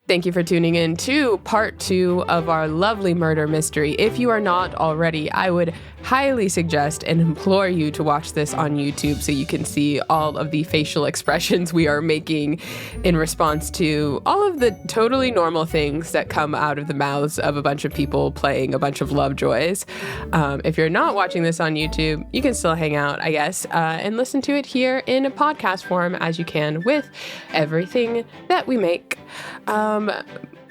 Thank you for tuning in to part 2 of our lovely murder mystery. If you are not already, I would highly suggest and implore you to watch this on YouTube so you can see all of the facial expressions we are making in response to all of the totally normal things that come out of the mouths of a bunch of people playing a bunch of Lovejoys. If you're not watching this on YouTube, you can still hang out, I guess, and listen to it here in a podcast form as you can with everything that we make.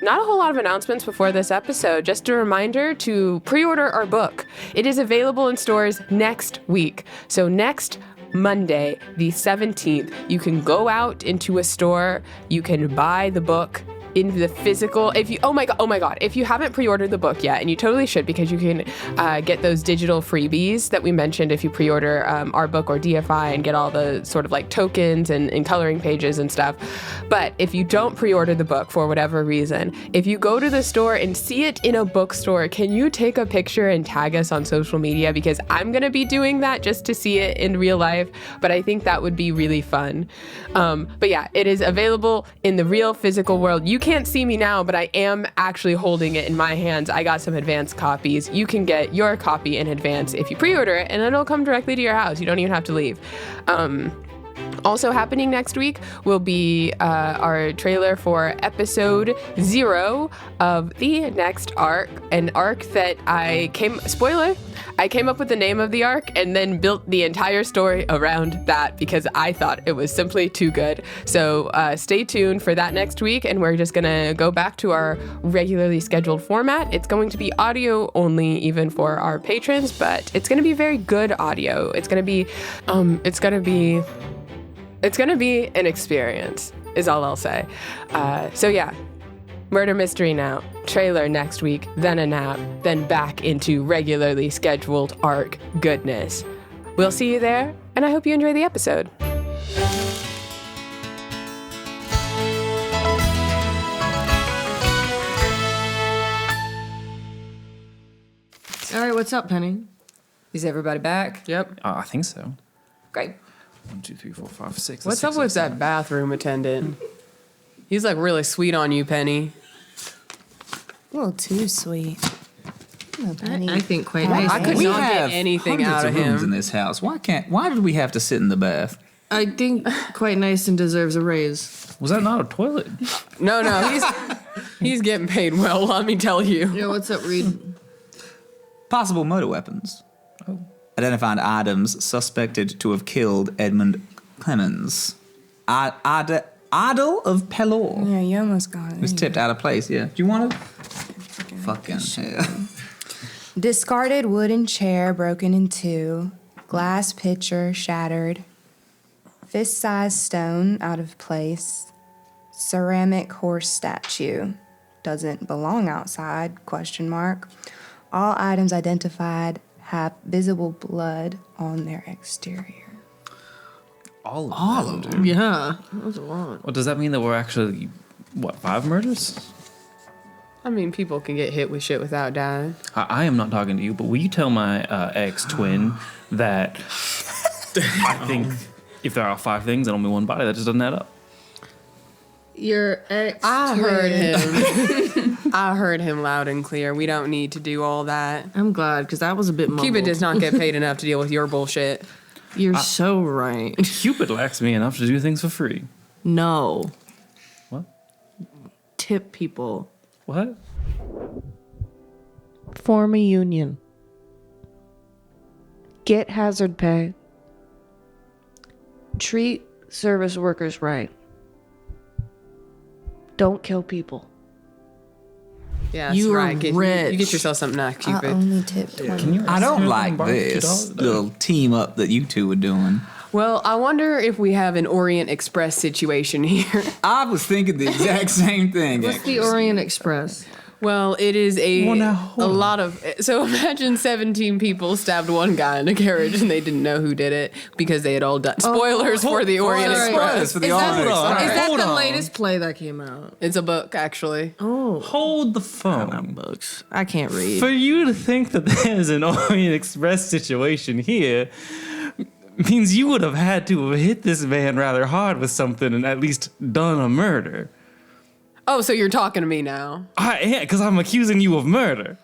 Not a whole lot of announcements before this episode. Just a reminder to pre-order our book. It is available in stores next week. So next Monday, the 17th, you can go out into a store. You can buy the book in the physical. Oh my god, if you haven't pre-ordered the book yet, and you totally should, because you can get those digital freebies that we mentioned if you pre-order our book or DFI and get all the sort of like tokens and coloring pages and stuff. But if you don't pre-order the book for whatever reason, if you go to the store and see it in a bookstore, can you take a picture and tag us on social media? Because I'm gonna be doing that just to see it in real life, but I think that would be really fun. But yeah, it is available in the real physical world. You can't see me now, but I am actually holding it in my hands. I got some advanced copies. You can get your copy in advance if you pre-order it, and it'll come directly to your house. You don't even have to leave. Also happening next week will be our trailer for episode 0 of the next arc, an arc that I came up with the name of the arc and then built the entire story around that because I thought it was simply too good. So stay tuned for that next week, and we're just gonna go back to our regularly scheduled format. It's going to be audio only, even for our patrons, but it's gonna be very good audio. It's gonna be an experience, is all I'll say. So yeah, murder mystery now, trailer next week, then a nap, then back into regularly scheduled arc goodness. We'll see you there, and I hope you enjoy the episode. All right, what's up, Penny? Is everybody back? Yep. I think so. Great. 1, 2, 3, 4, 5, 6. What's up with that bathroom attendant? He's like really sweet on you, Penny. A little too sweet. Oh, Penny. I think quite nice. I could We not have get anything out of hundreds rooms in him. this house. Why did we have to sit in the bath? I think quite nice and deserves a raise. Was that not a toilet? No, he's getting paid well, let me tell you. Yeah, what's up, Reed? Possible murder weapons. Oh. Identified items suspected to have killed Edmund Clemens. Idol of Pelor. Yeah, you almost got it. Was tipped out of place, yeah. Do you want to? Fucking hell. Discarded wooden chair broken in two. Glass pitcher shattered. Fist-sized stone out of place. Ceramic horse statue. Doesn't belong outside, ? All items identified have visible blood on their exterior. All of them? Yeah, that was a lot. Well, does that mean that we're actually, 5 murders? I mean, people can get hit with shit without dying. I am not talking to you, but will you tell my ex-twin that I think if there are 5 things and only one body, that just doesn't add up? Your ex. I heard him. I heard him loud and clear. We don't need to do all that. I'm glad, because that was a bit mumbled. Cupid does not get paid enough to deal with your bullshit. You're so right. Cupid lacks me enough to do things for free. No. What? Tip people. What? Form a union. Get hazard pay. Treat service workers right. Don't kill people. Yeah, that's You are right. rich. You get yourself something nice, I Cupid. only tip 20. Can you I don't like $2 this little team up that you two are doing. Well, I wonder if we have an Orient Express situation here. I was thinking the exact same thing. What's the Orient Express? Well, it is a hold on. lot of... So imagine 17 people stabbed one guy in a carriage and they didn't know who did it because they had all done... Spoilers for the Orient Express. For the Orient Express. Is that Hold the on. latest play that came out? It's a book, actually. Oh. Hold the phone. Books. I can't read. For you to think that there's an Orient Express situation here means you would have had to have hit this man rather hard with something and at least done a murder. Oh, so you're talking to me now. I am, because I'm accusing you of murder.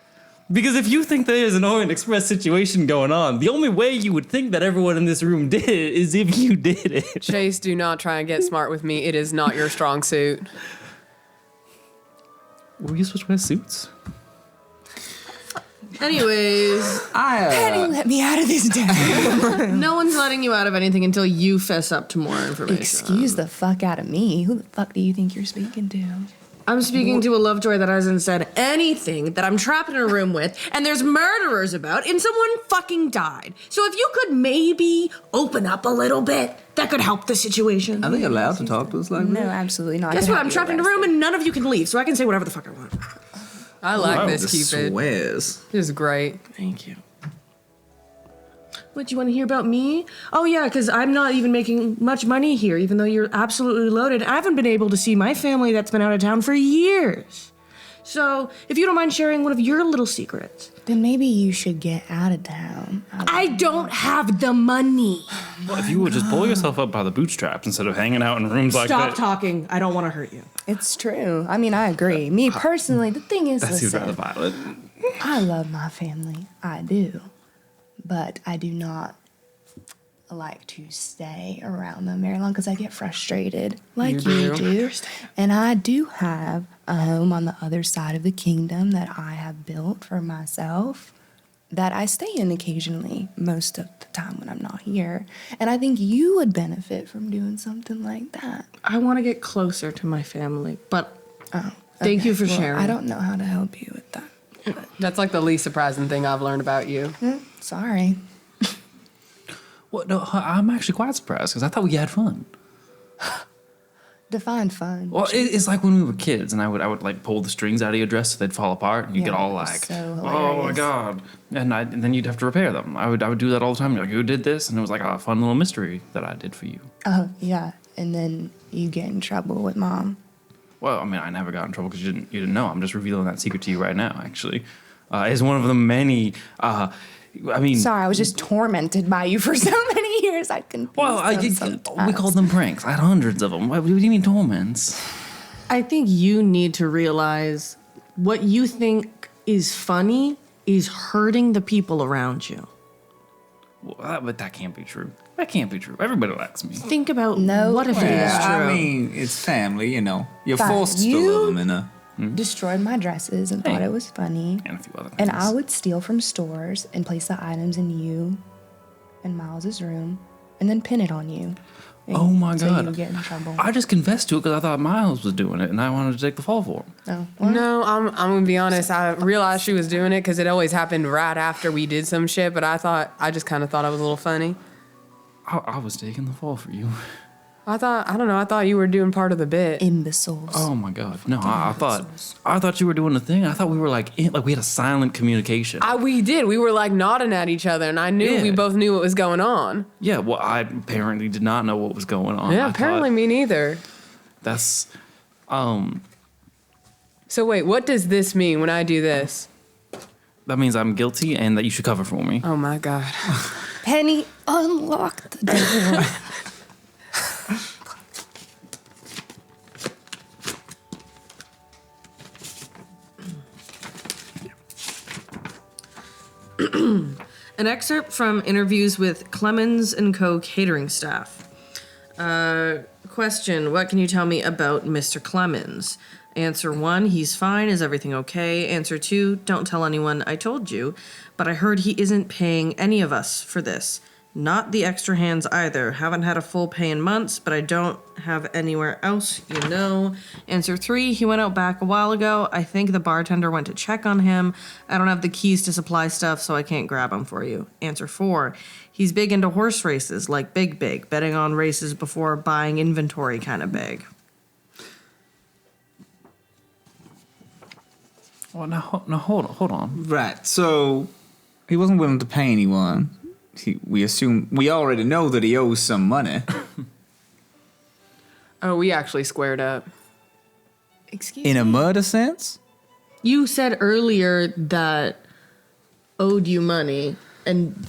Because if you think there's an Orient Express situation going on, the only way you would think that everyone in this room did it is if you did it. Chase, do not try and get smart with me. It is not your strong suit. Were we supposed to wear suits? Anyways, Penny, let me out of this town. no one's letting you out of anything until you fess up to more information. Excuse the fuck out of me. Who the fuck do you think you're speaking to? I'm speaking to a Lovejoy that hasn't said anything, that I'm trapped in a room with, and there's murderers about, and someone fucking died. So if you could maybe open up a little bit, that could help the situation. Are they allowed to talk to us like No, that? absolutely not. Guess what? I'm trapped in a room and none of you can leave, so I can say whatever the fuck I want. I like Wow, this, the Cupid. swears. This is great. Thank you. What, you want to hear about me? Oh, yeah, because I'm not even making much money here, even though you're absolutely loaded. I haven't been able to see my family that's been out of town for years. So, if you don't mind sharing one of your little secrets. Then maybe you should get out of town. I don't have the money. Well, if you would just pull yourself up by the bootstraps instead of hanging out in rooms like Stop that. talking. I don't want to hurt you. It's true. I mean, I agree. Me personally, the thing is, That seems rather listen, violent. I love my family. I do. But I do not like to stay around them very long because I get frustrated like you do. And I do have a home on the other side of the kingdom that I have built for myself that I stay in occasionally most of the time when I'm not here. And I think you would benefit from doing something like that. I want to get closer to my family, but Oh, thank okay. you for Well, sharing. I don't know how to help you with that. That's like the least surprising thing I've learned about you. Sorry. Well, no, I'm actually quite surprised because I thought we had fun. Define fun. Well, it's like when we were kids, and I would like pull the strings out of your dress so they'd fall apart, and you'd Yeah, get all it was like, so "Oh my hilarious. god!" And then you'd have to repair them. I would do that all the time. You're like, "Who did this?" And it was like a fun little mystery that I did for you. Oh, yeah. And then you get in trouble with mom. Well, I mean, I never got in trouble because you didn't know. I'm just revealing that secret to you right now. Actually, it's one of the many. I mean, Sorry, I was just tormented by you for so many years. I confused well, them we sometimes. called them pranks. I had hundreds of them. What do you mean torments? I think you need to realize what you think is funny is hurting the people around you. Well, but that can't be true. That can't be true. Everybody likes me. Think about No what if it way. is Yeah, true. I mean, it's family, you know. You're Fine. forced to You- love them in a... Destroyed my dresses and thought Hey. it was funny. And a few other things. And I would steal from stores and place the items in you and Miles's room and then pin it on you. And Oh my so God. you would get in trouble. I just confessed to it because I thought Miles was doing it, and I wanted to take the fall for him. Oh, well, No, I'm gonna be honest. I realized she was doing it because it always happened right after we did some shit. But I just kind of thought it was a little funny. I was taking the fall for you. I thought you were doing part of the bit. imbeciles. Oh my God! No, I thought you were doing a thing. I thought we were like we had a silent communication. We did. We were like nodding at each other, and I knew Yeah. we both knew what was going on. Yeah, well, I apparently did not know what was going on. Yeah, I apparently thought me neither. that's So wait, what does this mean when I do this? that means I'm guilty and that you should cover for me. Oh my God. Penny, unlock the door. An excerpt from interviews with Clemens & Co. catering staff. Question, what can you tell me about Mr. Clemens? Answer 1, he's fine. Is everything okay? Answer 2, don't tell anyone I told you, but I heard he isn't paying any of us for this. Not the extra hands either. Haven't had a full pay in months, but I don't have anywhere else, you know. Answer 3, he went out back a while ago. I think the bartender went to check on him. I don't have the keys to supply stuff, so I can't grab them for you. Answer 4, he's big into horse races, like big, betting on races before buying inventory kind of big. Well, now hold on. Right, so he wasn't willing to pay anyone. We already know that he owes some money. Oh, we actually squared up. Excuse In a me. murder sense? You said earlier that owed you money, and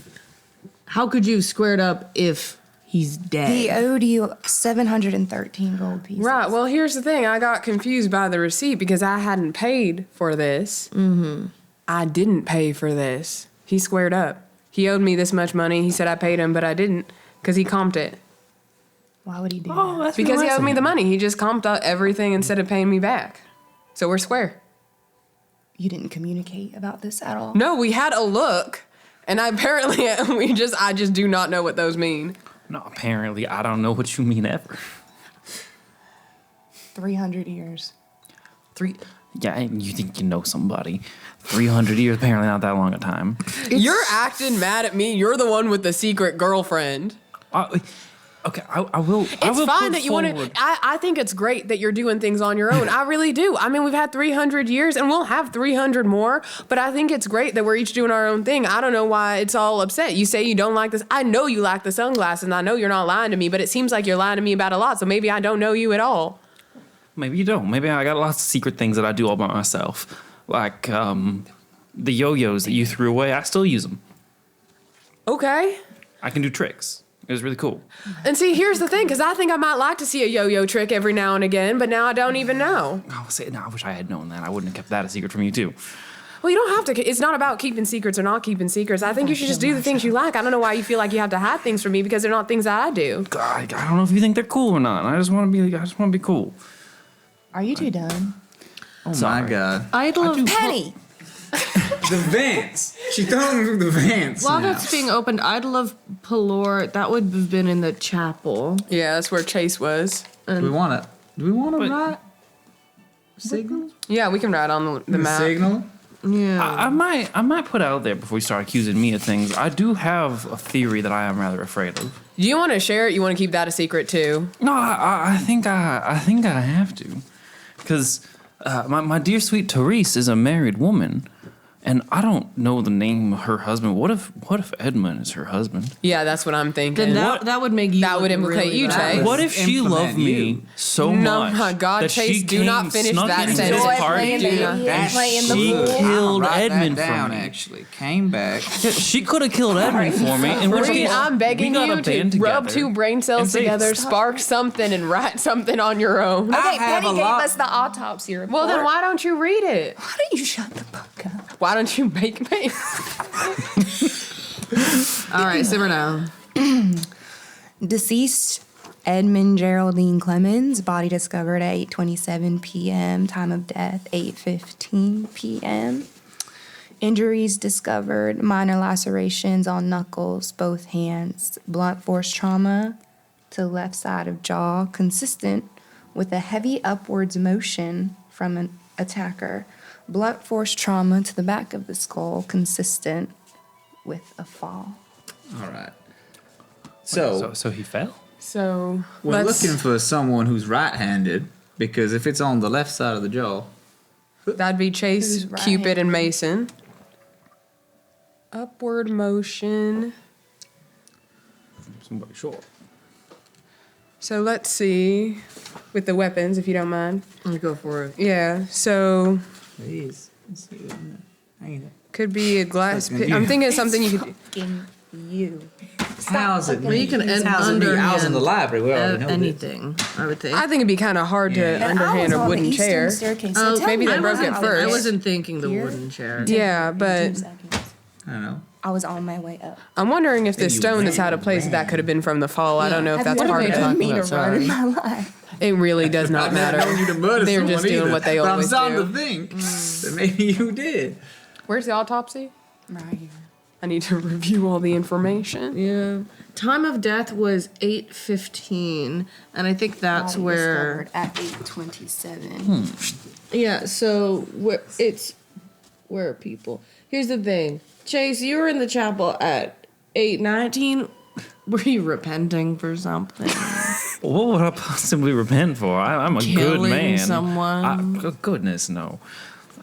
how could you have squared up if He's dead. He owed you 713 gold pieces. Right. Well, here's the thing. I got confused by the receipt because I hadn't paid for this. Mm-hmm. I didn't pay for this. He squared up. He owed me this much money. He said I paid him, but I didn't because he comped it. Why would he do that? That's Because he nice owed of me the him. money. He just comped out everything instead of paying me back. So we're square. You didn't communicate about this at all? No, we had a look, and I just do not know what those mean. No, apparently I don't know what you mean ever. 300 years. Yeah, and you think you know somebody. 300 years, apparently not that long a time. You're acting mad at me. You're the one with the secret girlfriend. Okay, I will. It's fine that you want to. I think it's great that you're doing things on your own. I really do. I mean, we've had 300 years and we'll have 300 more, but I think it's great that we're each doing our own thing. I don't know why it's all upset. You say you don't like this. I know you like the sunglasses and I know you're not lying to me, but it seems like you're lying to me about a lot, so maybe I don't know you at all. Maybe you don't. Maybe I got lots of secret things that I do all by myself. Like the yo-yos that you threw away, I still use them. Okay. I can do tricks. It was really cool. And see, here's the thing, because I think I might like to see a yo-yo trick every now and again, but now I don't even know. I wish I had known that. I wouldn't have kept that a secret from you, too. Well, you don't have to. It's not about keeping secrets or not keeping secrets. I think you should just do the things you like. I don't know why you feel like you have to hide things from me because they're not things that I do. God, I don't know if you think they're cool or not. I just want to be cool. Are you two done? Oh Sorry. my God. Idol of Penny! The Vance. She throwing through the Vance. While now. that's being opened, Idol of Pelor, that would have been in the chapel. Yeah, that's where Chase was. Do we want to But- write signals? Yeah, we can write on the map. Signal? Yeah. I might put out there before you start accusing me of things. I do have a theory that I am rather afraid of. Do you want to share it? You want to keep that a secret too? No, I think I have to, because my dear sweet Therese is a married woman, and I don't know the name of her husband. What if Edmund is her husband? Yeah, that's what I'm thinking. Then that would make you. That would look implicate really you, bad. Chase. What if she Implement loved me you. so No, much? my God, that Chase, she do not came, finish snuck that into sentence. this Enjoy party, playing the game. That Play in the she pool. killed I'll write Edmund that down, for me. actually. Came back. Yeah, she could have killed Edmund for me. In which case, I'm begging we gotta you to band rub together two brain cells and say, together, "Stop." spark something, and write something on your own. I Okay, have Penny a gave lot- us the autopsy report. Well, then why don't you read it? Why don't you shut the fuck up? Why don't you make me? All right, simmer down. Deceased Edmund Geraldine Clemens, body discovered at 8:27 p.m., time of death 8:15 p.m. Injuries discovered, minor lacerations on knuckles, both hands, blunt force trauma to left side of jaw, consistent with a heavy upwards motion from an attacker. Blunt force trauma to the back of the skull, consistent with a fall. All right. So, So he fell. So we're let's. looking for someone who's right-handed, because if it's on the left side of the jaw, That'd be Chase, Who's Cupid, and right-handed? Mason. Upward motion. Somebody short. So let's see with the weapons, if you don't mind. Go for it. Yeah. So please. Let's see, isn't it? Ain't it? could be a glass. Fucking I'm you. thinking of something you could. Fucking you. How's it? Well, you can end How's it? How's in the library? We already know this. anything, I would think. I think it'd be kind of hard to Yeah. underhand a wooden chair. Staircase, Oh, tell maybe me they I broke it wasn't- first. I wasn't thinking the Here? wooden chair. Yeah, but 2 seconds. I don't know. I was on my way up. I'm wondering if the you stone that's ran, out of place that could have been from the fall. I don't know if that's What part are of they it. talking Me to about? run in Sorry. my life. It really does not matter. They're just doing what they always I'm starting do. to think that maybe you did. Where's the autopsy? Right here. I need to review all the information. Yeah. Time of death was 8:15, and I think that's Body where. discovered at 8:27. Yeah. So where are people? Here's the thing, Chase. You were in the chapel at 8:19. Were you repenting for something? What would I possibly repent for? I'm a good Killing man. someone? Goodness, no.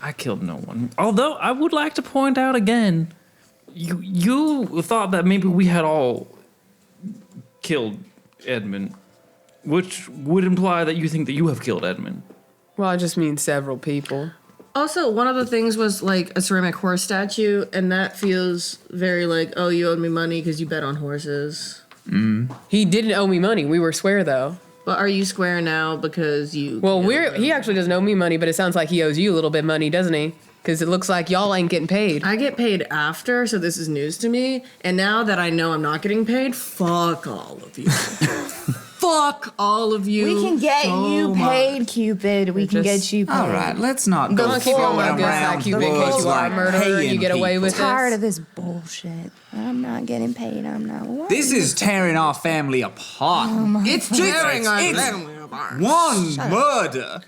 I killed no one. Although I would like to point out again, you thought that maybe we had all killed Edmund, which would imply that you think that you have killed Edmund. Well, I just mean several people. Also, one of the things was like a ceramic horse statue, and that feels very like, oh, you owed me money because you bet on horses. He didn't owe me money. We were square though. But are you square now because you? Well, he actually doesn't owe me money, but it sounds like he owes you a little bit of money, doesn't he? Because it looks like y'all ain't getting paid. I get paid after, so this is news to me. And now that I know I'm not getting paid, fuck all of you. Fuck all of you. We can get so you much. paid, Cupid. We can get you paid. All right, let's not go Don't keep on throwing my good side, around Cupid, in case words you are a like murderer and you paying get away people. with I'm tired this. of this bullshit. I'm not getting paid. I'm not. What? This is tearing our family apart. It's tearing our it's- family apart. One murder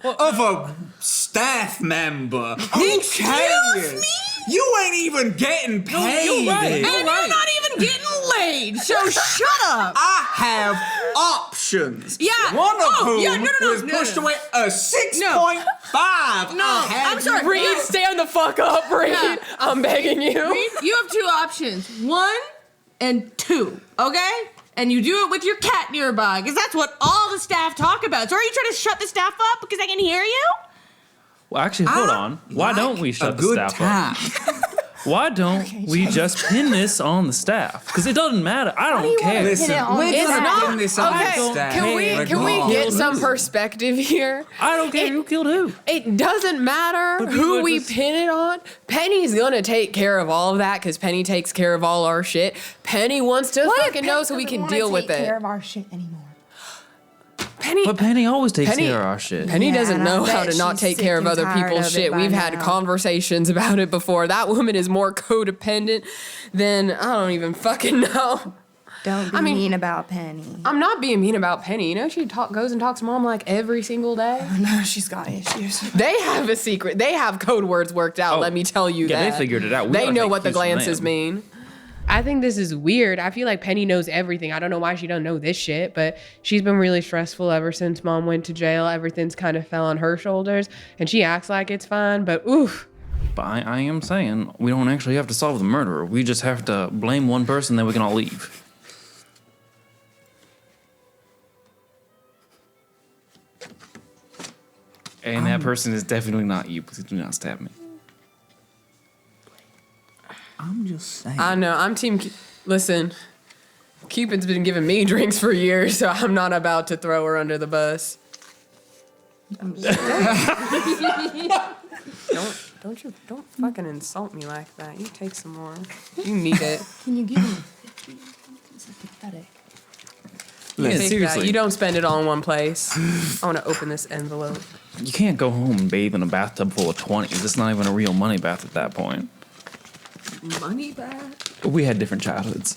of a staff member. Who cares? You ain't even getting paid. you're right. And you're not even getting laid, so shut up. I have options. Yeah. One of Oh, whom yeah, no, was pushed no. away a 6.5. No, I'm sorry. Reed, stand the fuck up, Reed. Yeah. I'm begging you. You have two options. 1 and 2, okay? And you do it with your cat nearby, because that's what all the staff talk about. So are you trying to shut the staff up because I can hear you? Well, actually, hold on. Why don't we shut a the good staff up? time. Why don't we just pin this on the staff? Because it doesn't matter. I don't care. Listen, we're It's gonna not- pin this on okay, the staff. can we get regardless. some perspective here? I don't care who killed who. It doesn't matter But people who are we just- pin it on. Penny's gonna take care of all of that because Penny takes care of all our shit. Penny wants to fucking know so we can deal with Take care it. of our shit anymore. But Penny always takes Penny- care of our shit. Penny Yeah, doesn't and I know how bet to not she's take sick care of and other tired people's of it shit. by We've had now. conversations about it before. That woman is more codependent than I don't even fucking know. Don't be mean- mean about Penny. I'm not being mean about Penny. You know, she goes and talks to mom like every single day. No, she's got issues. They have a secret. They have code words worked out. Oh, let me tell you yeah, that. they figured it out. We They gotta know take what the cues from glances them. mean. I think this is weird. I feel like Penny knows everything. I don't know why she don't know this shit, but she's been really stressful ever since mom went to jail. Everything's kind of fell on her shoulders, and she acts like it's fine, but oof. But I am saying we don't actually have to solve the murderer. We just have to blame one person, then we can all leave. And that person is definitely not you. Please do not stab me. I'm just saying. I know. I'm team. Listen, Cupid's been giving me drinks for years, so I'm not about to throw her under the bus. Don't fucking insult me like that. You take some more. You need it. Can you give me 50? This is pathetic. Yeah, Take that. seriously. You don't spend it all in one place. I want to open this envelope. You can't go home and bathe in a bathtub full of 20s. It's not even a real money bath at that point. Money back? We had different childhoods.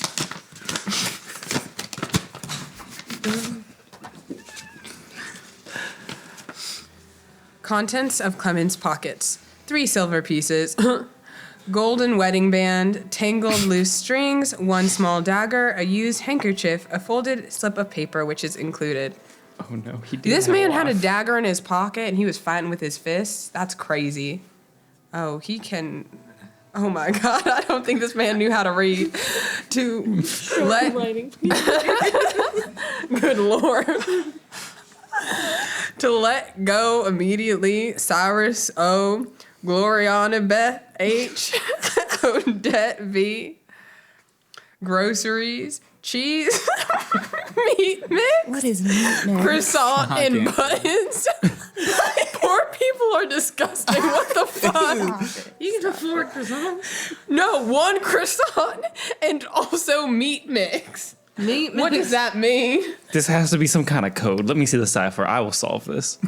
Contents of Clement's pockets: 3 silver pieces, golden wedding band, tangled loose strings, 1 small dagger, a used handkerchief, a folded slip of paper, which is included. Oh no, he did. This man had a dagger in his pocket and he was fighting with his fists. That's crazy. Oh, he can. Oh my God, I don't think this man knew how to read. To let. Good Lord. To let go immediately, Cyrus O. Gloriana Beth H. Odette V. Groceries, cheese, meat mix, What is meat mix? croissant, and can't. buttons. Poor people are disgusting. What the fuck? You can afford croissant. No, 1 croissant and also meat mix. Meat What does that mean? This has to be some kind of code. Let me see the cipher. I will solve this.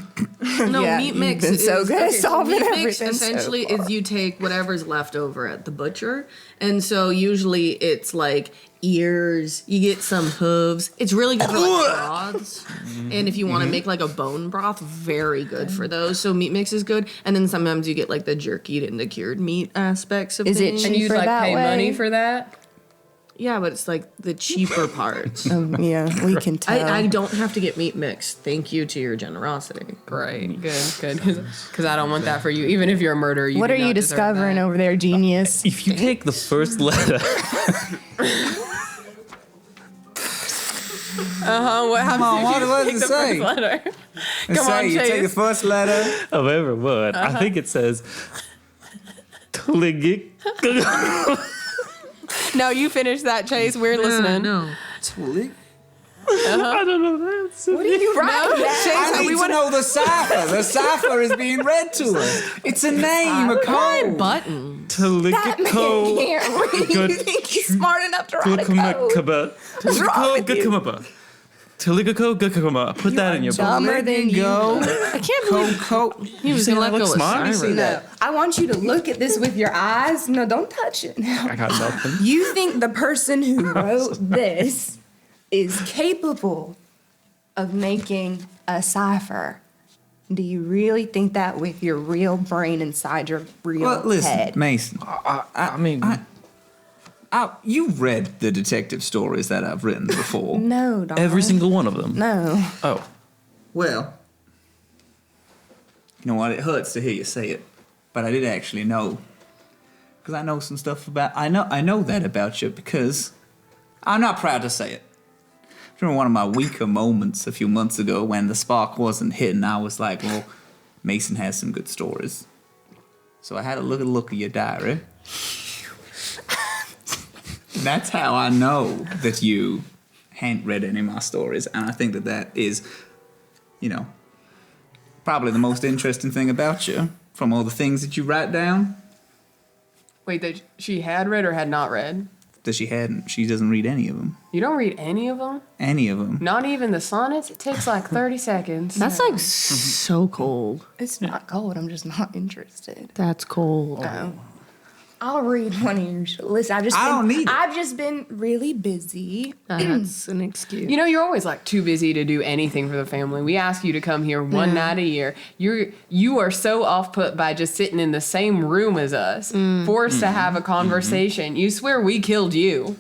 No, Yeah, meat you've mix been is so good at okay, solving meat mix everything so essentially far. is you take whatever's left over at the butcher, and so usually it's like ears. You get some hooves. It's really good for like broths, and if you want to make like a bone broth, very good for those. So meat mix is good, and then sometimes you get like the jerkied and the cured meat aspects of Is it things. And you Cheaper like that pay money way? for that? Yeah, but it's like the cheaper parts. Yeah, we can tell. I don't have to get meat mix. Thank you to your generosity. Great, good. Because I don't want that for you. Even if you're a murderer, you What do are you not deserve discovering that. over there, genius? If you take the first letter, What happens on, if you what take does the it say? first letter? Let's Come say on, you take the Chase. first letter. of every word, I think it says. Tligik. No, you finish that, Chase. We're listening. No. I don't know that. What are you writing that? I need to know the cipher. The cipher is being read to us. It's a name, a code. Button. That man Talikako. can't read. You think he's smart enough to write a code? What's wrong with you? Talikako Gakama. Put that in your book. Dumber than you. I can't believe he was gonna let go of Cyrus. No, I want you to look at this with your eyes. No, don't touch it. I got nothing. You think the person who wrote this is capable of making a cipher? Do you really think that with your real brain inside your real Well, listen, head? Mason. I mean, You've read the detective stories that I've written before. No, darling. every single one of them. No. Oh, Well, you know what? It hurts to hear you say it, but I did actually know, because I know some stuff about. I know that about you because I'm not proud to say it. During one of my weaker moments a few months ago, when the spark wasn't hitting, I was like, "Well, Mason has some good stories." So I had a look at your diary. That's how I know that you hadn't read any of my stories, and I think that is, probably the most interesting thing about you from all the things that you write down. Wait, that she had read or had not read? That she hadn't. She doesn't read any of them. You don't read any of them? Any of them. Not even the sonnets? It takes like 30 seconds. That's like so cold. It's not cold. I'm just not interested. That's cold. No. I'll read one of yours. Listen, I've just been really busy. That's an excuse. You know, you're always like too busy to do anything for the family. We ask you to come here one night a year. You are so off put by just sitting in the same room as us, forced to have a conversation. You swear we killed you.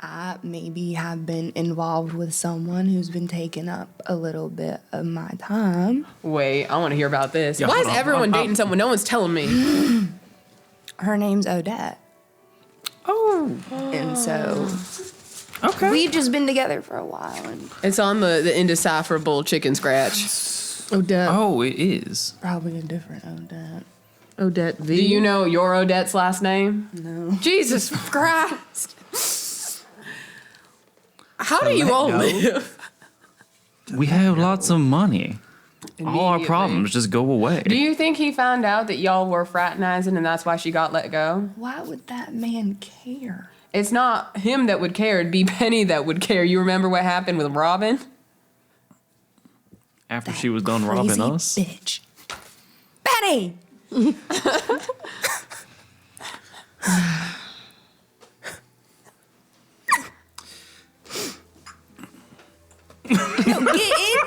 I maybe have been involved with someone who's been taking up a little bit of my time. Wait, I want to hear about this. Yeah, Why hold is on. everyone dating someone? No one's telling me. Her name's Odette. oh, And so okay. we've just been together for a while. And It's on the indecipherable chicken scratch. Odette. Oh, it is. probably a different Odette. Odette V. Do you know your Odette's last name? No. Jesus Christ. How do you all live? We have lots of money. All our Immediately. problems just go away. Do you think he found out that y'all were fraternizing and that's why she got let go? Why would that man care? It's not him that would care, it'd be Penny that would care. You remember what happened with Robin? After she was done robbing Crazy us? bitch. Betty! Get in here.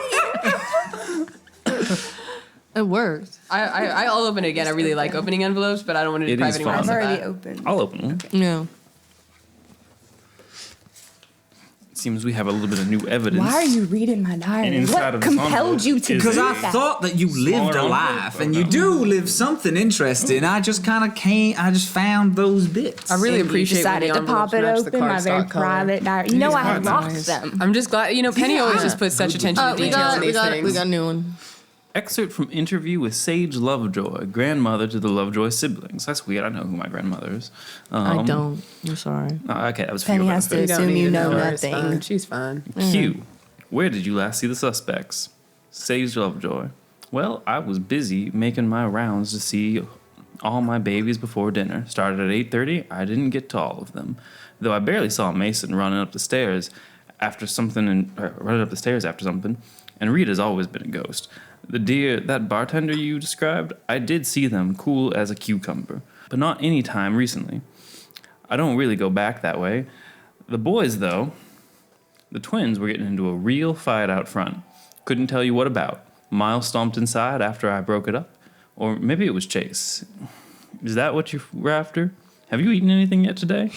It worked. I'll open it again. I really like opening envelopes, but I don't want to It deprive is anyone fun. else I've of already that. opened. I'll open one. Yeah. Seems we have a little bit of new evidence. Why are you reading my And diary? inside What of this compelled envelope you to is do Because I that? thought that you lived a Smaller life, envelope? and you Okay. do live something interesting. I just kind of I just found those bits. I really And you appreciate when decided the to pop envelopes it match the open, my card very stock color. private diary. You know I had cards lost nice. them. I'm just glad, Penny always just puts such attention to We detail got in we these got things. we got a new one. Excerpt from interview with Sage Lovejoy, grandmother to the Lovejoy siblings. That's weird. I know who my grandmother is. I don't. I'm sorry. Okay, that was for Penny your has to benefit. don't assume need you to know her. It's nothing. fine. She's fine. Q. Where did you last see the suspects? Sage Lovejoy. Well, I was busy making my rounds to see all my babies before dinner. Started at 8:30. I didn't get to all of them, though I barely saw Mason running up the stairs after something, and Rita's always been a ghost. That bartender you described, I did see them cool as a cucumber, but not any time recently. I don't really go back that way. The boys, though, the twins were getting into a real fight out front. Couldn't tell you what about. Miles stomped inside after I broke it up. Or maybe it was Chase. Is that what you were after? Have you eaten anything yet today?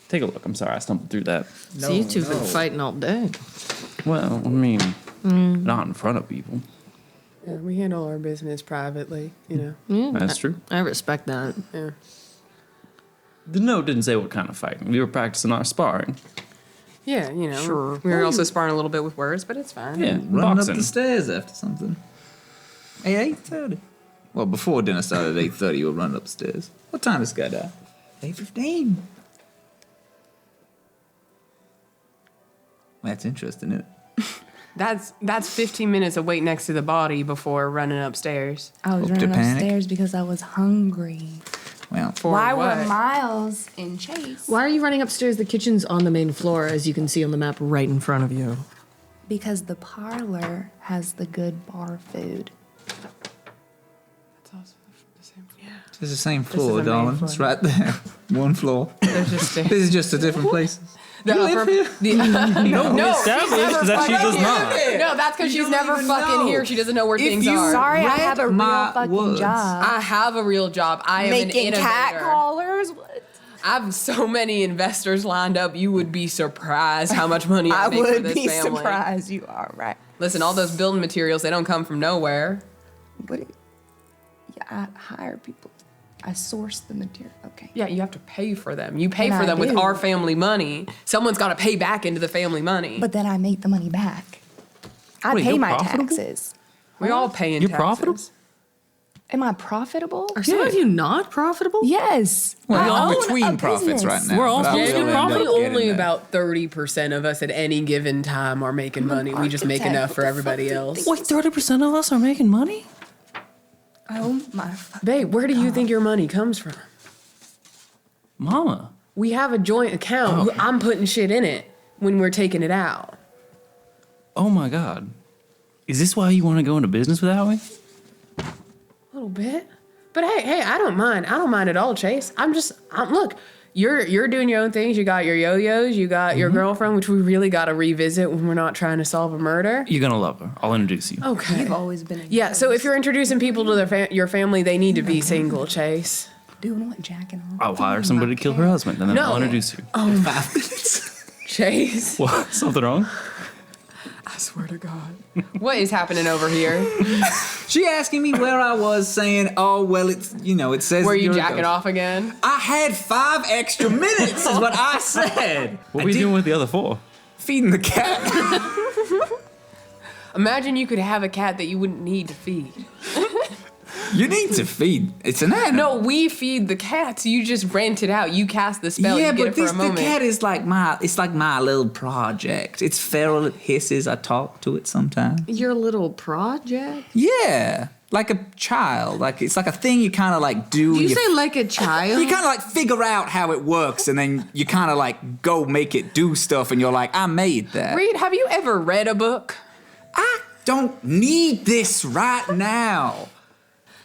Take a look. I'm sorry, I stumbled through that. So you two been fighting all day. Well, I mean, not in front of people. Yeah, we handle our business privately, you know. That's true. I respect that. Yeah. The note didn't say what kind of fighting. We were practicing our sparring. Yeah, you know. Sure. We were also sparring a little bit with words, but it's fine. Yeah, Running boxing. up the stairs after something. Hey, 8:30. Well, before dinner started at 8:30, you would run upstairs. What time does Sky die? 8:15. That's interesting, isn't it? That's 15 minutes of wait next to the body before running upstairs. I was Hope to running panic. upstairs because I was hungry. Well, Why what? were Miles in Chase? Why are you running upstairs? The kitchen's on the main floor, as you can see on the map right in front of you. Because the parlor has the good bar food. it's the same is floor, the main darling. floor. It's right there. One floor. There's just This is just a different place. the upper. No, established that she does not. No, that's because she's don't never even fucking know. here. She doesn't know where things you- are. Sorry, I Read have a real my fucking words. job. I have a real job. I am Making an innovator. cat collars? What? I have so many investors lined up. You would be surprised how much money I, I make for would this be family. surprised. You are right. Listen, all those building materials, they don't come from nowhere. What? Yeah, I hire people. I source the material. Okay. Yeah, you have to pay for them. You pay And for I them with do. our family money. Someone's got to pay back into the family money. But then I make the money back. I Wait, pay you're my profitable? taxes. we all pay in You're taxes. profitable? Am I profitable? Are some of you not profitable? Yes. Well, I I'm own between a profits business. right now. We're all but I supposed to will be end up Probably getting only there. about 30% of us at any given time are making money. We just make architect. enough for What the fuck everybody do you else. Wait, 30% of us are making money? Oh my fuck. Babe, where do you think your money comes from? Mama. We have a joint account. I'm putting shit in it when we're taking it out. Oh my God. Is this why you want to go into business without me? A little bit. But hey, I don't mind. I don't mind at all, Chase. Look, you're doing your own things. You got your yo-yos, you got your girlfriend, which we really got to revisit when we're not trying to solve a murder. You're going to love her. I'll introduce you. Okay. You've always been. Yeah, so if you're introducing people to your family, they need to be single, Chase. Doing what, jacking off? I'll hire somebody to kill her husband, and then No. I'll introduce you. Chase. What? Something wrong? I swear to God. What is happening over here? She asking me where I was, saying, "Oh well, it's it says." Were that you you're a jacking ghost." off again? I had 5 extra minutes, is what I said. What were you doing with the other 4? Feeding the cat. Imagine you could have a cat that you wouldn't need to feed. You need to feed. It's an animal. No, we feed the cats. You just rent it out. You cast the spell. Yeah, you get but it for this a the moment. cat is like my little project. It's feral. It hisses. I talk to it sometimes. Your little project? Yeah, like a child. Like it's like a thing you kind of like do. You and say like a child? you kind of like figure out how it works, and then you kind of like go make it do stuff, and you're like, I made that. Reed, have you ever read a book? I don't need this right now.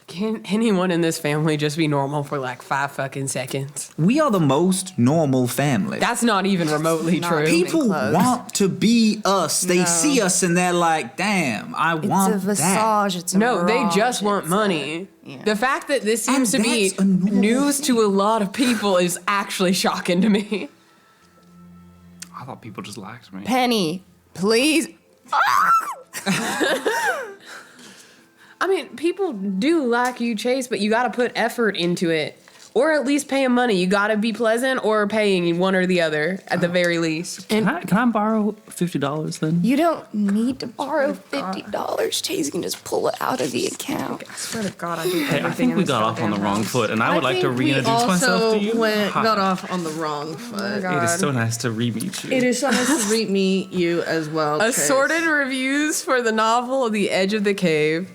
Can anyone in this family just be normal for like 5 fucking seconds? We are the most normal family. That's not even remotely Not true. People close. want to be us. They see us and they're like, damn, I want It's a visage. It's a No, they mirage, just want it's money. yeah. The fact that this seems to And be that's a normal news to a lot of people is actually shocking to me. I thought people just liked me. Penny, please. I mean, people do like you, Chase, but you got to put effort into it. Or at least pay 'em money. You got to be pleasant or paying one or the other at the very least. Can I borrow $50 then? You don't need to borrow $50. Chase, you can just pull it out of the account. I swear to God, I do Hey, I think we got off on the wrong foot, and I would like to reintroduce myself to you. Hi. got off on the wrong foot. It is so nice to re-meet you. It is so nice to meet you as well. Chase. Assorted reviews for the novel The Edge of the Cave.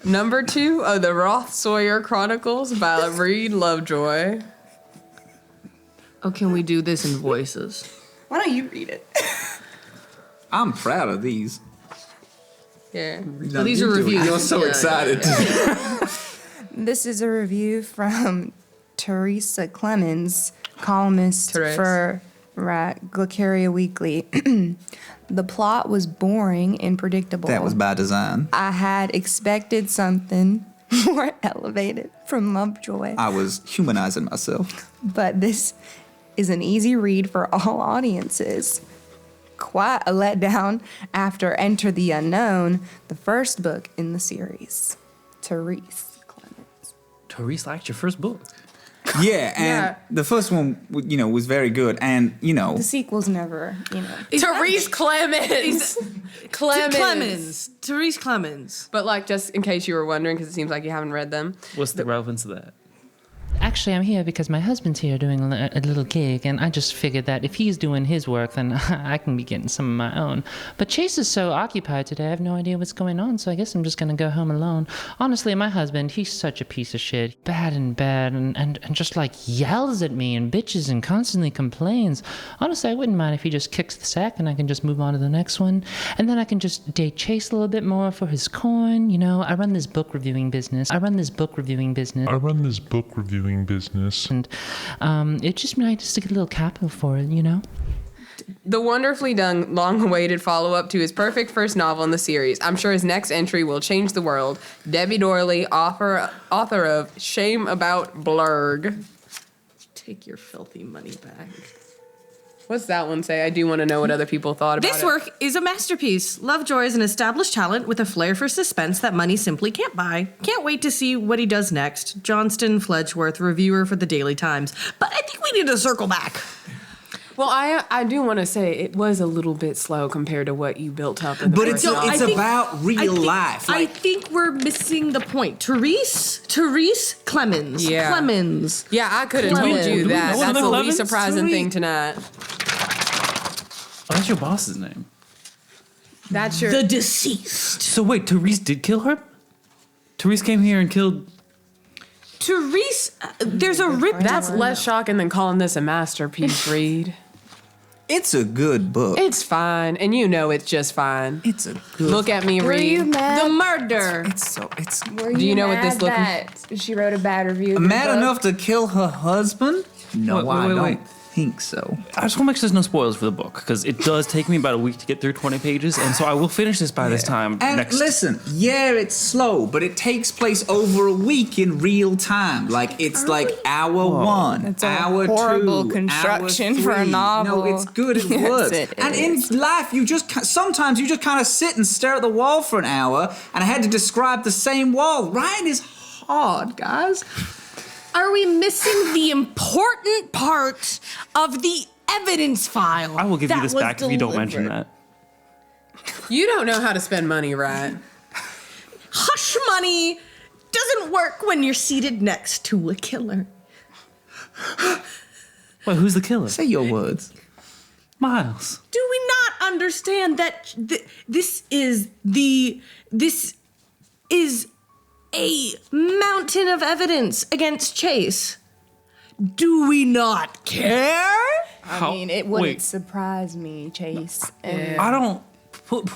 Number 2 of the Roth Sawyer Chronicles by Reed Lovejoy. Oh, can we do this in voices? Why don't you read it? I'm proud of these. Yeah. Well, these are reviews. You're so Yeah, excited. This is a review from Teresa Clemens, columnist Therese. for Glycaria Weekly. The plot was boring and predictable. That was by design. I had expected something more elevated from Lovejoy, I was humanizing myself. but this is an easy read for all audiences. Quite a letdown after Enter the Unknown, the first book in the series. Teresa Clemens. Therese liked your first book. Yeah, and the first one, was very good, and The sequel's never, Therese Clemens. Therese Clemens. But like, just in case you were wondering, because it seems like you haven't read them. What's the relevance of that? Actually, I'm here because my husband's here doing a little gig, and I just figured that if he's doing his work, then I can be getting some of my own. But Chase is so occupied today, I have no idea what's going on, so I guess I'm just going to go home alone. Honestly, my husband, he's such a piece of shit. Bad in bed, and just like yells at me and bitches and constantly complains. Honestly, I wouldn't mind if he just kicks the sack and I can just move on to the next one. And then I can just date Chase a little bit more for his coin. I run this book reviewing business. And it'd just be nice to get a little capital for it, The wonderfully done, long-awaited follow-up to his perfect first novel in the series. I'm sure his next entry will change the world. Debbie Dorley, author of Shame About Blurg. Take your filthy money back. What's that one say? I do want to know what other people thought about it. This work is a masterpiece. Lovejoy is an established talent with a flair for suspense that money simply can't buy. Can't wait to see what he does next. Johnston Fledgeworth, reviewer for the Daily Times. But I think we need to circle back. Well, I do want to say it was a little bit slow compared to what you built up in the But first it's novel. about real life. I think we're missing the point. Therese Clemens. Yeah. Clemens. Yeah, I could have told Clemens. you that. know That's the Clemens? least surprising Therese. thing tonight. Oh, that's your boss's name. That's your... The deceased. So wait, Therese did kill her? Therese came here and killed... Therese, there's a rip. That's less shocking than calling this a masterpiece, Reed. It's a good book. It's fine, and it's just fine. It's a good Look at me, Reed. The murder. Do you know what this looking? that she wrote a bad review? of the Mad book? enough to kill her husband? No, Wait, I wait, don't wait. think so. I just want to make sure there's no spoilers for the book, because it does take me about a week to get through 20 pages, and so I will finish this by this time And next... listen, it's slow, but it takes place over a week in real time. Like, it's like hour one, That's a hour horrible two, construction hour for a three. novel. No, it's good. It Yes, works. it And is. in life, sometimes you just kind of sit and stare at the wall for an hour, and I had to describe the same wall. Writing is hard, guys. Are we missing the important part of the evidence file? I will give you that this was back if you don't mention delivered? that. You don't know how to spend money, right? Hush money doesn't work when you're seated next to a killer. Wait, who's the killer? Say your words. Miles. Do we not understand that this is a mountain of evidence against Chase? Do we not care? I mean, it wouldn't wait. surprise me, Chase. And I don't... Put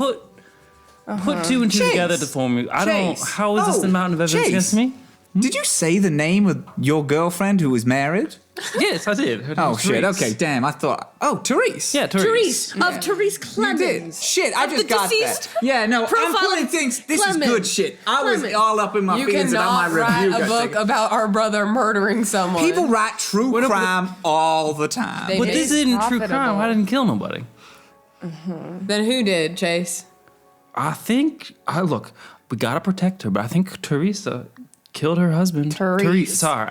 two and two together to form me. I don't... Chase. How is this the Oh, mountain of evidence Chase. against me? Did you say the name of your girlfriend who was married? Yes, I did. Her name Oh, was shit. Therese. Okay, damn. I thought... Oh, Therese. Yeah, Therese. Therese You Clemens. did. Shit, I Of just the got deceased that. Yeah, no, I'm profile putting of things... This Clemens. is good shit. I was Clemens. all up in my You feelings about my cannot write review. a got book taken. about our brother murdering someone. People write true crime all the time. They But do. this isn't true crime. profitable. I didn't kill nobody. Then who did, Chase? I think... Look, we gotta protect her, but I think Teresa killed her husband. Therese. Sorry,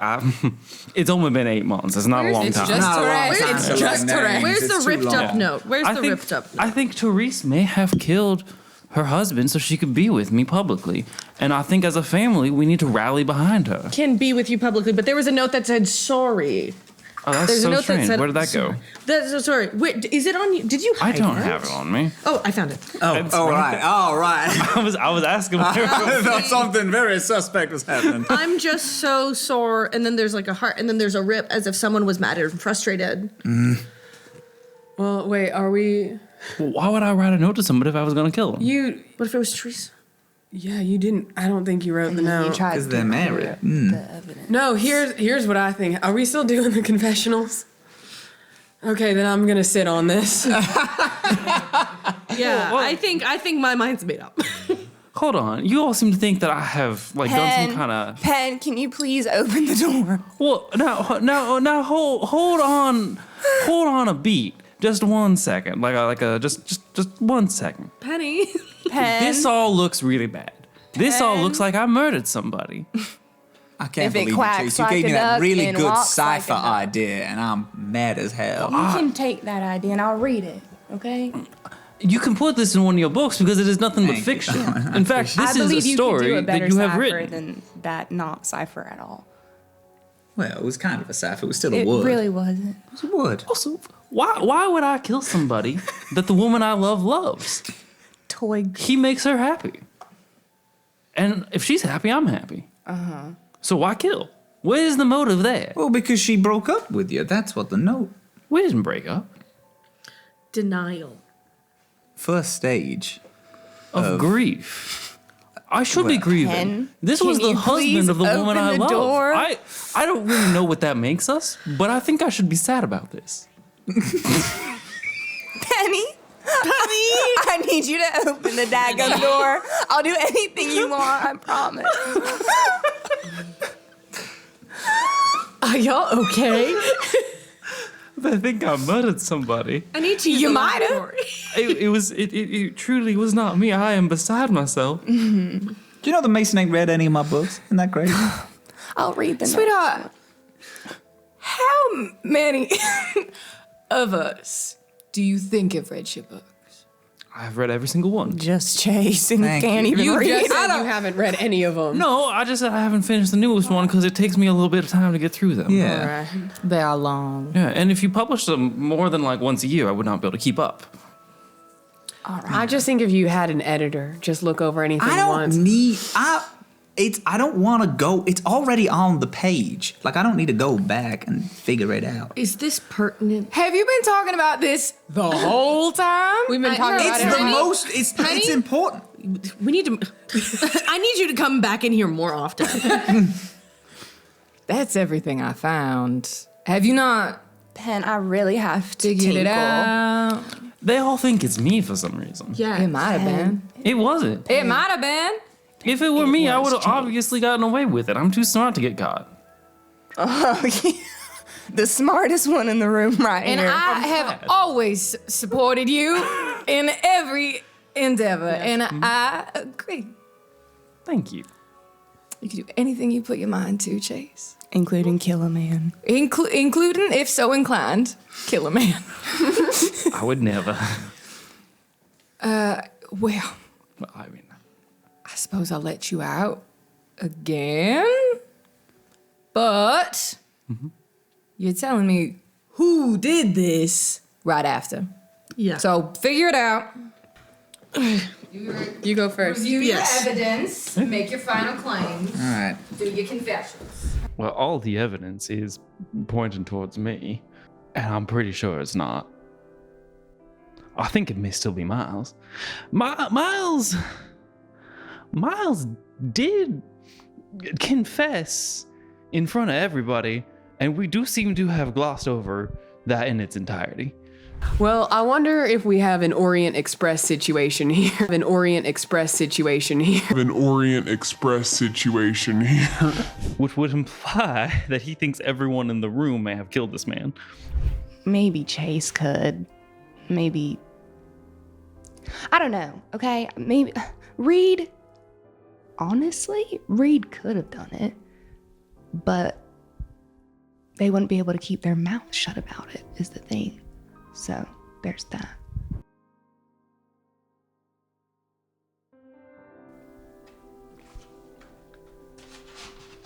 it's only been 8 months. It's not a long It's time. just Not a long Therese. time It's to just learn Therese. names. Where's It's the too ripped long. up note? Where's the ripped up note? I think Therese may have killed her husband so she could be with me publicly. And I think as a family, we need to rally behind her. Can be with you publicly, but there was a note that said sorry. Oh, that's There's a so note strange. that said Where did that go? That's sorry. Wait, is it on you? Did you I hide don't it? have it on me. Oh, I found it. Oh, all right. I was asking where I thought something very suspect was happening. I'm just so sore, and then there's like a heart, and then there's a rip as if someone was mad and frustrated. Well, wait, are we... Why would I write a note to somebody if I was going to kill them? You... What if it was Teresa? Yeah, you didn't... I don't think you wrote the you note. tried Because to they're clear married. up the evidence. No, here's what I think. Are we still doing the confessionals? Okay, then I'm gonna sit on this. Yeah, I think my mind's made up. Hold on. You all seem to think that I have done some kind of... Pen, can you please open the door? Well, now, hold on a beat. Just 1 second. Just 1 second. Penny. Pen. This all looks really bad. This all looks like I murdered somebody. I can't If it believe you, quacks Chase. You like gave a me that duck really and good walks like a cipher duck. idea, and I'm mad as hell. You can take that idea and I'll read it, okay? You can put this in one of your books because it is nothing but Thank you. fiction. In fact, this I is believe a you could do story a better that you have cipher written. than that not cipher at all. Well, it was kind of a cipher. It was still a It word. really wasn't. It was a word. Also, why would I kill somebody that the woman I love loves? Toy. He makes her happy. And if she's happy, I'm happy. So why kill? Where's the motive there? Well, because she broke up with you. That's what the note. We didn't break up. Denial. First stage. Of grief. I should be Well, grieving. Ken, This was can the you please husband of the woman open I the love. door? I don't really know what that makes us, but I think I should be sad about this. Penny? I need you to open the daggum door. I'll do anything you want, I promise. Are y'all okay? I think I murdered somebody. I need to use You the might have. laboratory. It truly was not me. I am beside myself. Do you know the Mason ain't read any of my books? Isn't that crazy? I'll read them. Sweetheart, how many of us do you think have read your books? I've read every single one. Just Chase and Thank can't you. even You read. just said you haven't read any of them. No, I just said I haven't finished the newest one because it takes me a little bit of time to get through them. Yeah. They are long. Yeah, and if you publish them more than like once a year, I would not be able to keep up. I just think if you had an editor, just look over anything I don't once. need. I don't want to go. It's already on the page. Like I don't need to go back and figure it out. Is this pertinent? Have you been talking about this the whole time? We've been talking It's about the it. most. It's important. We need to. I need you to come back in here more often. That's everything I found. Have you not Pen, I really have to figured it tinkle. out? They all think it's me for some reason. Yeah. It might have been. It wasn't. It might have been. If it were me, I was would have obviously gotten away with it. I'm too smart to get caught. Oh, yeah. The smartest one in the room right And here. I have always supported you in every endeavor. And I agree. Thank you. You can do anything you put your mind to, Chase. Including kill a man. Including, if so inclined, kill a man. I would never. Well, Well, I mean, I suppose I'll let you out again. But you're telling me who did this right after. Yeah. So figure it out. You go first. Review Yes. your evidence. Make your final claims. All right. Do your confessions. well, all the evidence is pointing towards me, and I'm pretty sure it's not. I think it may still be Miles. Miles did confess in front of everybody, and we do seem to have glossed over that in its entirety. Well, I wonder if we have an Orient Express situation here. An Orient Express situation here. An Orient Express situation here. Which would imply that he thinks everyone in the room may have killed this man. Maybe Chase could. Maybe. I don't know, okay? Maybe. Reed. Honestly, Reed could have done it. But they wouldn't be able to keep their mouth shut about it, is the thing. So, there's that.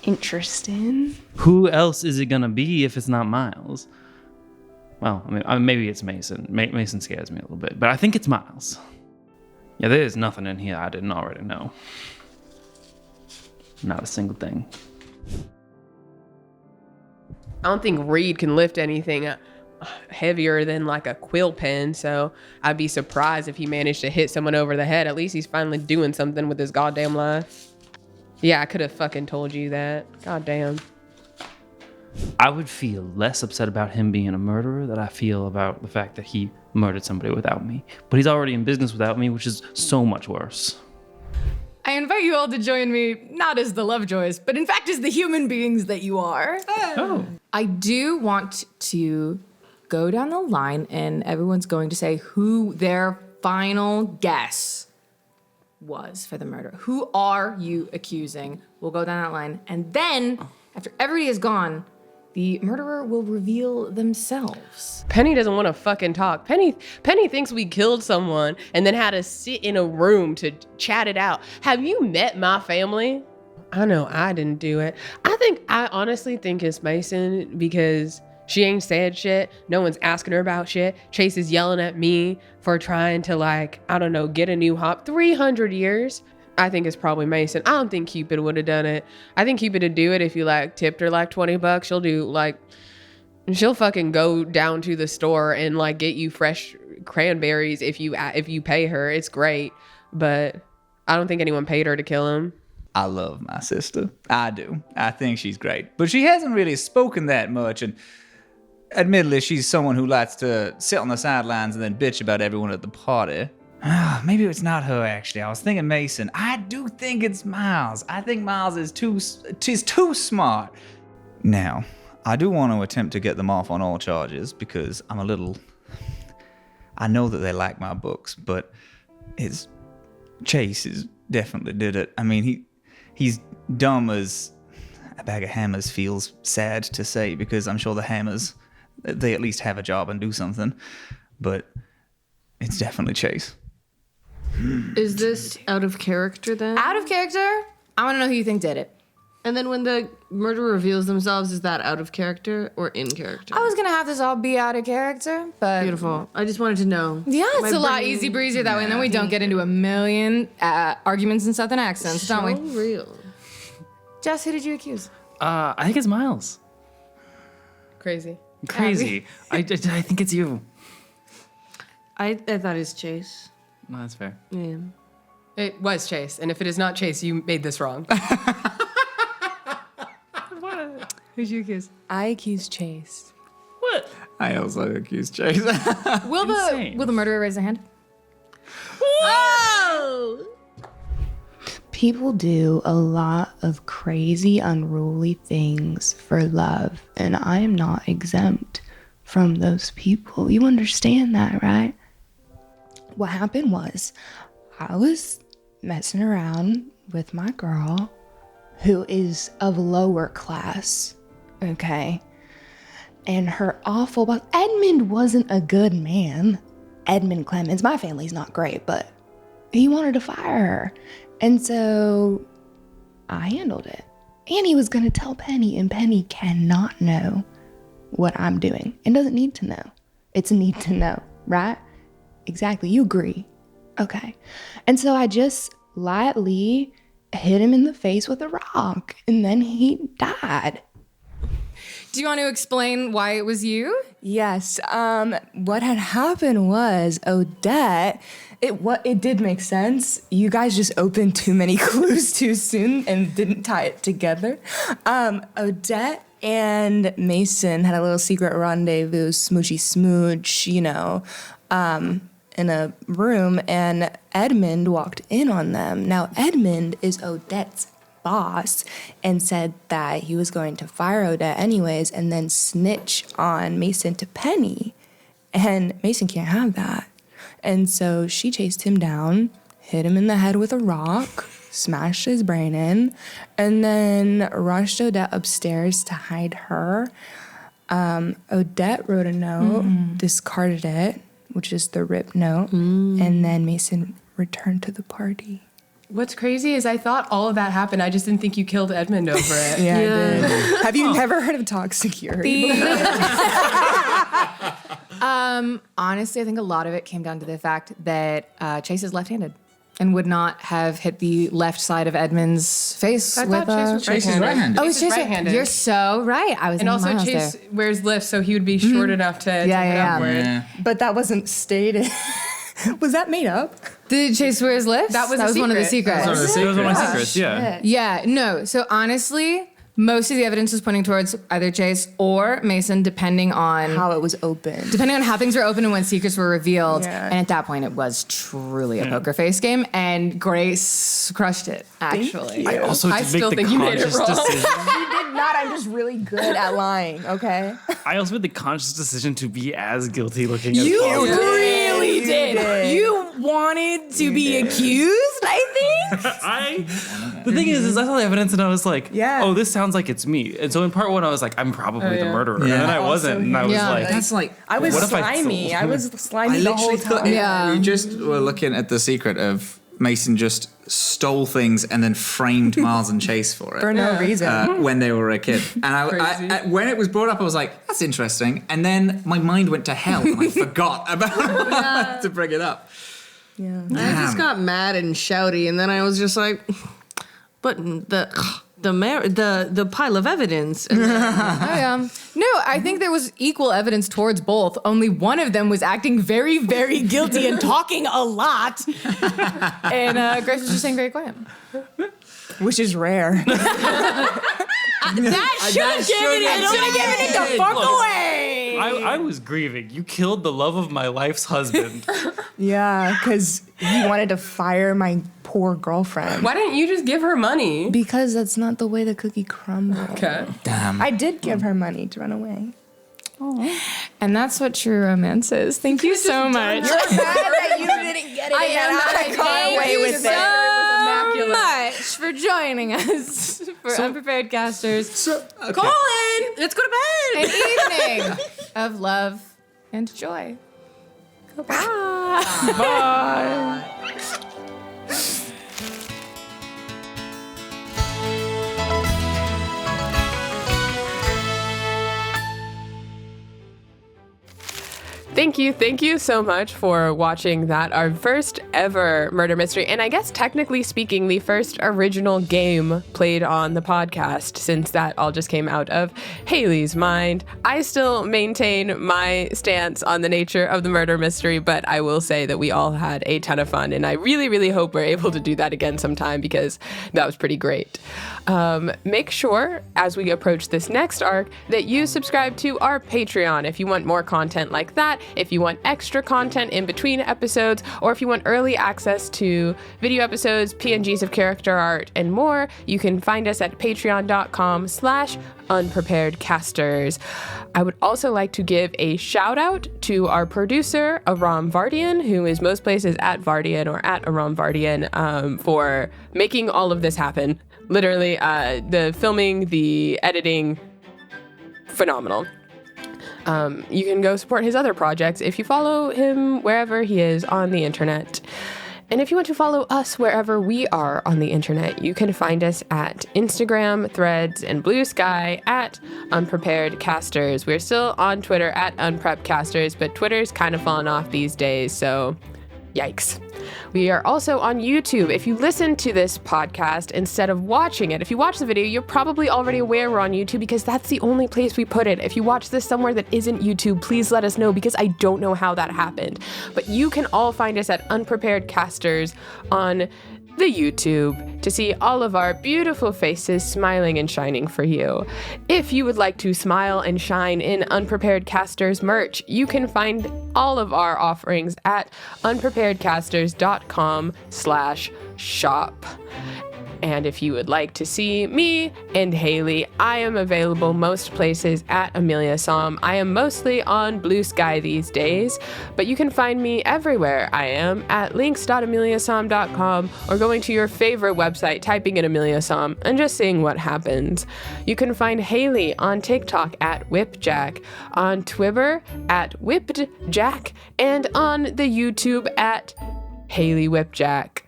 Interesting. Who else is it gonna be if it's not Miles? Well, I mean maybe it's Mason. Mason scares me a little bit, but I think it's Miles. Yeah, there's nothing in here I didn't already know. Not a single thing. I don't think Reed can lift anything heavier than like a quill pen, so I'd be surprised if he managed to hit someone over the head. At least he's finally doing something with his goddamn life. Yeah, I could have fucking told you that. Goddamn. I would feel less upset about him being a murderer than I feel about the fact that he murdered somebody without me. But he's already in business without me, which is so much worse. I invite you all to join me, not as the Lovejoys, but in fact as the human beings that you are. Oh. I do want to go down the line and everyone's going to say who their final guess was for the murder? Who are you accusing? We'll go down that line. And then, after everybody is gone, the murderer will reveal themselves. Penny doesn't want to fucking talk. Penny thinks we killed someone and then had to sit in a room to chat it out. Have you met my family? I know I didn't do it. I honestly think it's Mason because she ain't said shit. No one's asking her about shit. Chase is yelling at me for trying to, like, I don't know, get a new hop. 300 years. I think it's probably Mason. I don't think Cupid would have done it. I think Cupid would do it if you, like, tipped her like $20. She'll fucking go down to the store and, like, get you fresh cranberries if you pay her. It's great. But I don't think anyone paid her to kill him. I love my sister. I do. I think she's great. But she hasn't really spoken that much, and admittedly, she's someone who likes to sit on the sidelines and then bitch about everyone at the party. Maybe it's not her, actually. I was thinking Mason. I do think it's Miles. I think Miles is too smart. Now, I do want to attempt to get them off on all charges because I know that they like my books, but Chase definitely did it. I mean, he's dumb as a bag of hammers feels sad to say because I'm sure the hammers, they at least have a job and do something. But it's definitely Chase. Is this out of character then? Out of character? I want to know who you think did it. And then when the murderer reveals themselves, is that out of character or in character? I was going to have this all be out of character, but... Beautiful. I just wanted to know. Yeah, it's a lot easy breezier that way, and then we don't get into a million arguments and southern accents, don't we? So real. Jess, who did you accuse? I think it's Miles. Crazy. I think it's you. I thought it's Chase. No, that's fair. Yeah. It was Chase, and if it is not Chase, you made this wrong. Who'd you accuse? I accuse Chase. What? I also accuse Chase. Will the murderer raise a hand? Whoa! People do a lot of crazy, unruly things for love, and I am not exempt from those people. You understand that, right? What happened was I was messing around with my girl who is of lower class, okay? And her awful boss, Edmund wasn't a good man. Edmund Clemens, my family's not great, but he wanted to fire her. And so I handled it. And he was going to tell Penny, and Penny cannot know what I'm doing and doesn't need to know. It's a need to know, right? Exactly. You agree. Okay. And so I just lightly hit him in the face with a rock, and then he died. Do you want to explain why it was you? Yes. What had happened was Odette, it did make sense. You guys just opened too many clues too soon and didn't tie it together. Odette and Mason had a little secret rendezvous, smoochy smooch, in a room, and Edmund walked in on them. Now, Edmund is Odette's boss and said that he was going to fire Odette anyways and then snitch on Mason to Penny. And Mason can't have that. And so she chased him down, hit him in the head with a rock, smashed his brain in, and then rushed Odette upstairs to hide her. Odette wrote a note, discarded it, which is the rip note, and then Mason returned to the party. What's crazy is I thought all of that happened. I just didn't think you killed Edmund over it. Yeah, I did. Have you never heard of Toxicurity? Honestly, I think a lot of it came down to the fact that Chase is left-handed and would not have hit the left side of Edmund's face. I thought Chase was Chase is right-handed. Oh, it's Chase right-handed. You're so right. I was And also miles Chase there. wears lifts, so he would be short enough to tip it upward. Yeah. But that wasn't stated. Was that made up? Did Chase wear his lifts? That was one of the secrets. Those are my secrets, yeah. Yeah, no. So honestly, most of the evidence was pointing towards either Chase or Mason, depending on How it was opened. depending on how things were opened and when secrets were revealed. Yeah. And at that point, it was truly a poker face game, and Grace crushed it. Actually, I also I did still make the think you made it conscious wrong. decision. You did not. I'm just really good at lying, okay? I also made the conscious decision to be as guilty looking as you possible. really did. You wanted to be accused, I think. The thing is I saw the evidence and I was like, Yeah. oh, this sounds like it's me. And so in part 1, I was like, I'm probably the murderer. And then I wasn't. And I was like, That's like I was What if I slimy. stole- I was slimy I the whole literally thought time. you just were looking at the secret of Mason just stole things and then framed Miles and Chase for it. For no reason. When they were a kid. And I when it was brought up, I was like, that's interesting. And then my mind went to hell and I forgot about to bring it up. Yeah. I just got mad and shouty, and then I was just like, but the pile of evidence. And No, I think there was equal evidence towards both. Only one of them was acting very, very guilty and talking a lot. And Grace was just saying very quiet. Which is rare. That should have given it the fuck away. I was grieving. You killed the love of my life's husband. Yeah, because he wanted to fire my poor girlfriend. Why didn't you just give her money? Because that's not the way the cookie crumbles. Okay. Damn. I did give her money to run away. And that's what true romance is. Thank you so much. You're mad that you didn't get it. I am and mad. I got away with so it. much for joining us for Unprepared Casters. Colin, let's go to bed. An evening of love and joy. Goodbye. Bye. Thank you so much for watching that, our first ever murder mystery, and I guess technically speaking, the first original game played on the podcast, since that all just came out of Haley's mind. I still maintain my stance on the nature of the murder mystery, but I will say that we all had a ton of fun, and I really, really hope we're able to do that again sometime, because that was pretty great. Make sure, as we approach this next arc, that you subscribe to our Patreon if you want more content like that, if you want extra content in between episodes, or if you want early access to video episodes, PNGs of character art, and more. You can find us at patreon.com/unpreparedcasters. I would also like to give a shout out to our producer, Aram Vardian, who is most places at Vardian or at Aram Vardian, for making all of this happen. Literally, the filming, the editing, phenomenal. You can go support his other projects if you follow him wherever he is on the internet. And if you want to follow us wherever we are on the internet, you can find us at Instagram, Threads, and Blue Sky at UnpreparedCasters. We're still on Twitter at UnprepCasters, but Twitter's kind of fallen off these days, so yikes. We are also on YouTube. If you listen to this podcast instead of watching it, if you watch the video, you're probably already aware we're on YouTube because that's the only place we put it. If you watch this somewhere that isn't YouTube, please let us know because I don't know how that happened. But you can all find us at Unprepared Casters on the YouTube to see all of our beautiful faces smiling and shining for you. If you would like to smile and shine in Unprepared Casters merch, you can find all of our offerings at unpreparedcasters.com/shop. And if you would like to see me and Haley, I am available most places at Amelia Som. I am mostly on Blue Sky these days, but you can find me everywhere I am at links.ameliasom.com or going to your favorite website, typing in Amelia Som, and just seeing what happens. You can find Haley on TikTok at WhipJack, on Twitter at WhippedJack, and on the YouTube at Haley WhipJack.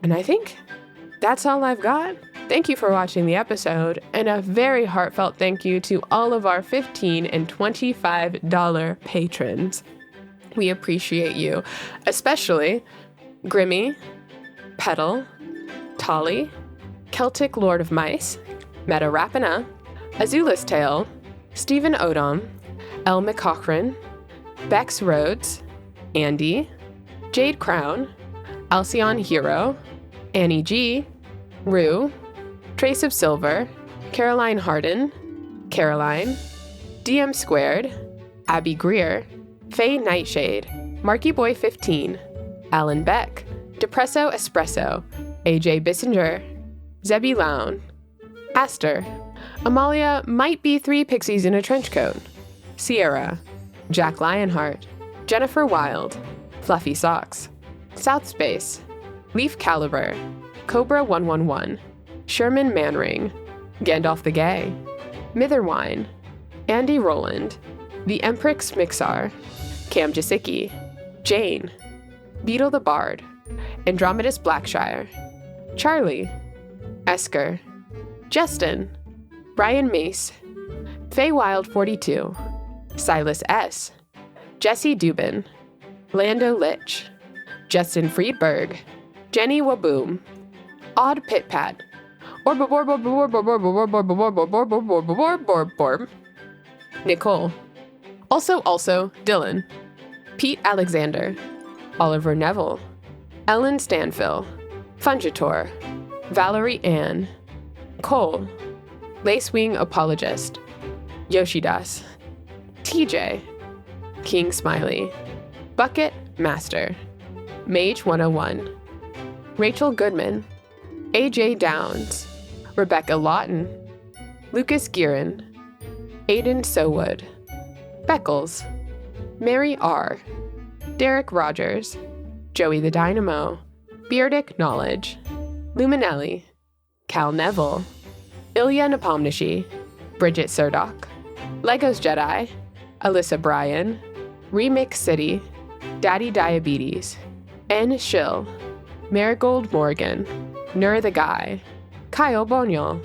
And I think that's all I've got. Thank you for watching the episode, and a very heartfelt thank you to all of our $15 and $25 patrons. We appreciate you, especially Grimmy, Petal, Tolly, Celtic Lord of Mice, Meta Rapina, Azula's Tale, Stephen Odom, Elle McCochran, Bex Rhodes, Andy, Jade Crown, Alcyon Hero, Annie G, Rue, Trace of Silver, Caroline Harden, Caroline, DM Squared, Abby Greer, Faye Nightshade, Marky Boy 15, Alan Beck, Depresso Espresso, AJ Bissinger, Zebby Lown, Aster, Amalia Might Be 3 Pixies in a Trench Coat, Sierra, Jack Lionheart, Jennifer Wild, Fluffy Socks, South Space, Leaf Caliber, Cobra 111, Sherman Manring, Gandalf the Gay, Mitherwine, Andy Rowland, The Emprix Mixar, Cam Jasicki, Jane, Beetle the Bard, Andromedus Blackshire, Charlie, Esker, Justin, Brian Mace, Feywild 42, Silas S., Jesse Dubin, Lando Litch, Justin Friedberg, Jenny Waboom, Odd Pit Pat, Nicole. Also, Dylan, Pete Alexander, Oliver Neville, Ellen Stanfill, Fungitor, Valerie Ann, Cole, Lacewing Apologist, Yoshidas, TJ, King Smiley, Bucket Master, Mage 101, Rachel Goodman, AJ Downs, Rebecca Lawton, Lucas Guerin, Aiden Sowood, Beckles, Mary R., Derek Rogers, Joey the Dynamo, Beardic Knowledge, Luminelli, Cal Neville, Ilya Nepomniachtchi, Bridget Surdock, Legos Jedi, Alyssa Bryan, Remix City, Daddy Diabetes, Anne Schill, Marigold Morgan, Nur the Guy, Kyle Bonyol,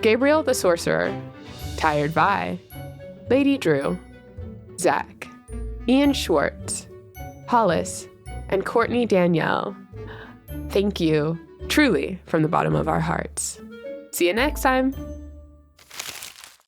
Gabriel the Sorcerer, Tired Vi, Lady Drew, Zach, Ian Schwartz, Hollis, and Courtney Danielle. Thank you, truly, from the bottom of our hearts. See you next time.